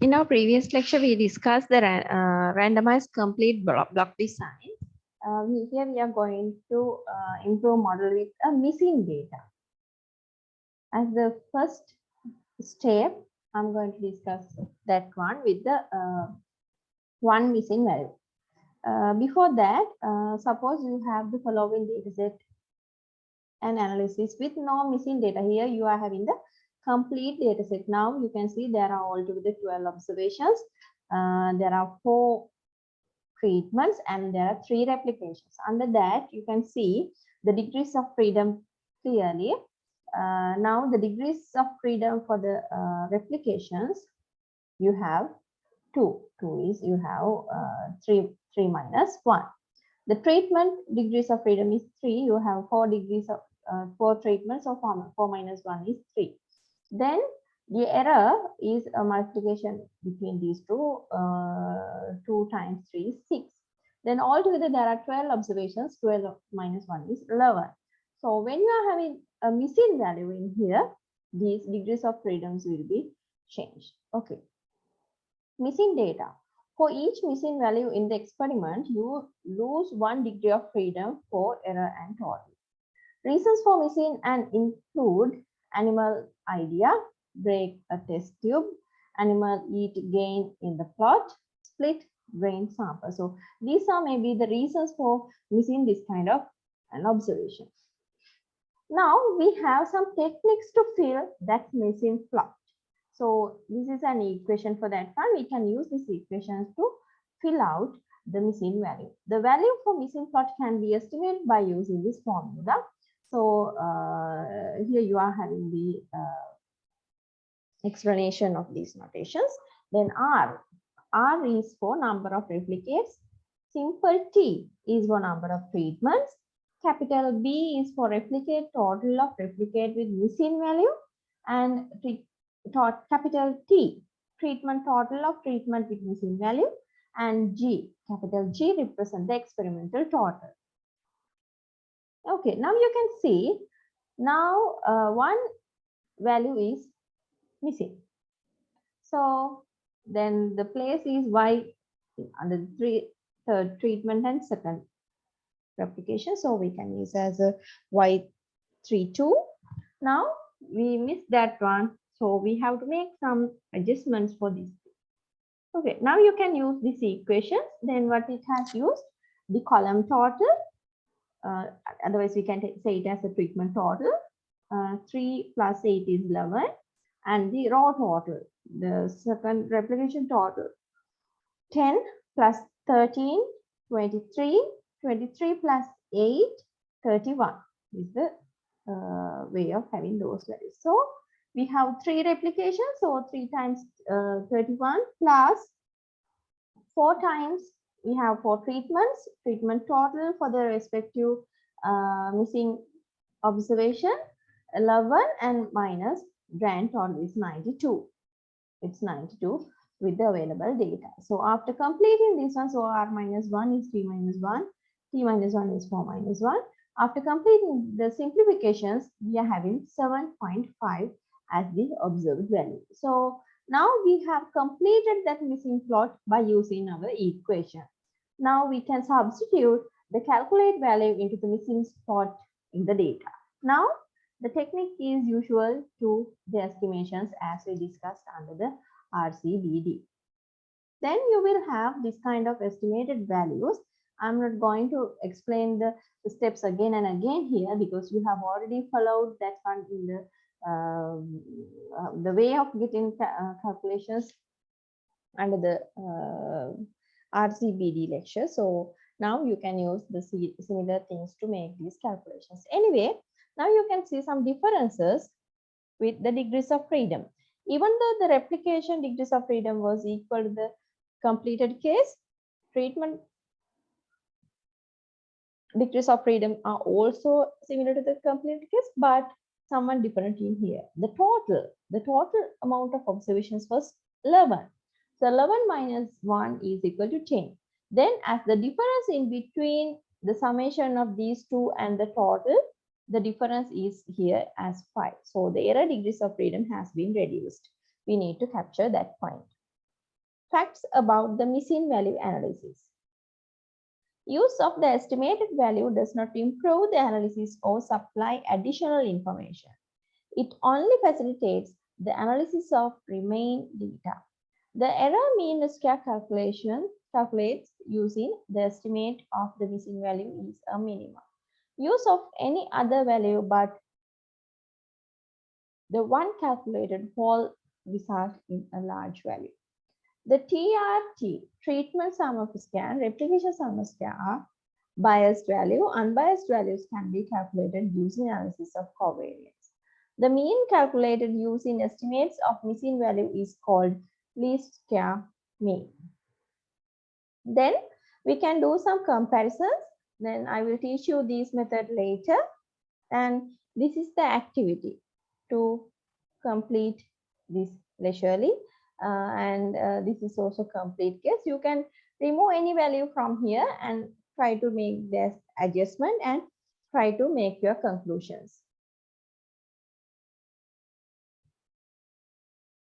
In our previous lecture, we discussed the randomized complete block design. Here we are going to improve model with a missing data. As the first step, I'm going to discuss that one with the one missing value. Before that, suppose you have the following data set and analysis with no missing data. Here you are having the complete data set. Now you can see there are altogether 12 observations. There are 4 treatments and there are 3 replications. Under that, you can see the degrees of freedom clearly. Now the degrees of freedom for the replications, you have 2. 2 is you have 3 minus 1. The treatment degrees of freedom is 3. You have 4 degrees of 4 treatments, so 4 minus 1 is 3. Then the error is a multiplication between these two. 2 times 3 is 6. Then altogether there are 12 observations. 12 minus 1 is 11. So when you are having a missing value in here, these degrees of freedoms will be changed. Okay. Missing data. For each missing value in the experiment, you lose 1 degree of freedom for error and total. Reasons for missing and include animal idea, break a test tube, animal eat gain in the plot, split grain sample. So these are maybe the reasons for missing this kind of an observation. Now we have some techniques to fill that missing plot. So this is an equation for that one. We can use these equations to fill out the missing value. The value for missing plot can be estimated by using this formula. So here you are having the explanation of these notations. Then R is for number of replicates. Simple T is for number of treatments. Capital B is for replicate, total of replicate with missing value. And capital T, treatment total of treatment with missing value. And G, capital G represent the experimental total. Okay, now you can see, now one value is missing. So then the place is Y under the third treatment and second replication. So we can use as a Y32. Now we missed that one. So we have to make some adjustments for this. Okay, now you can use this equation. Then what it has used, the column total. Otherwise, we can say it as a treatment total. 3 plus 8 is 11. And the row total, the second replication total. 10 plus 13, 23. 23 plus 8, 31 is the way of having those values. So we have 3 replications. So 3 times 31 plus 4 times we have 4 treatments. Treatment total for the respective missing observation 11 and minus grand total is 92. It's 92 with the available data. So after completing this one, so R minus 1 is 3 minus 1. T minus 1 is 4 minus 1. After completing the simplifications, we are having 7.5 as the observed value. So now we have completed that missing plot by using our equation. Now we can substitute the calculate value into the missing spot in the data. Now the technique is usual to the estimations as we discussed under the RCBD. Then you will have this kind of estimated values. I'm not going to explain the steps again and again here because you have already followed that one in the way of getting calculations under the RCBD lecture. So now you can use the similar things to make these calculations. Anyway, now you can see some differences with the degrees of freedom. Even though the replication degrees of freedom was equal to the completed case, treatment degrees of freedom are also similar to the completed case, but somewhat different in here. The total amount of observations was 11. So 11 minus 1 is equal to 10. Then as the difference in between the summation of these two and the total, the difference is here as 5. So the error degrees of freedom has been reduced. We need to capture that point. Facts about the missing value analysis. Use of the estimated value does not improve the analysis or supply additional information. It only facilitates the analysis of remaining data. The error mean square calculation calculates using the estimate of the missing value is a minimum. Use of any other value but the one calculated will result in a large value. The TRT, treatment sum of square, replication sum of square are biased value. Unbiased values can be calculated using analysis of covariance. The mean calculated using estimates of missing value is called least square mean. Then we can do some comparisons. Then I will teach you this method later. And this is the activity to complete this leisurely. This is also complete case. You can remove any value from here and try to make this adjustment and try to make your conclusions.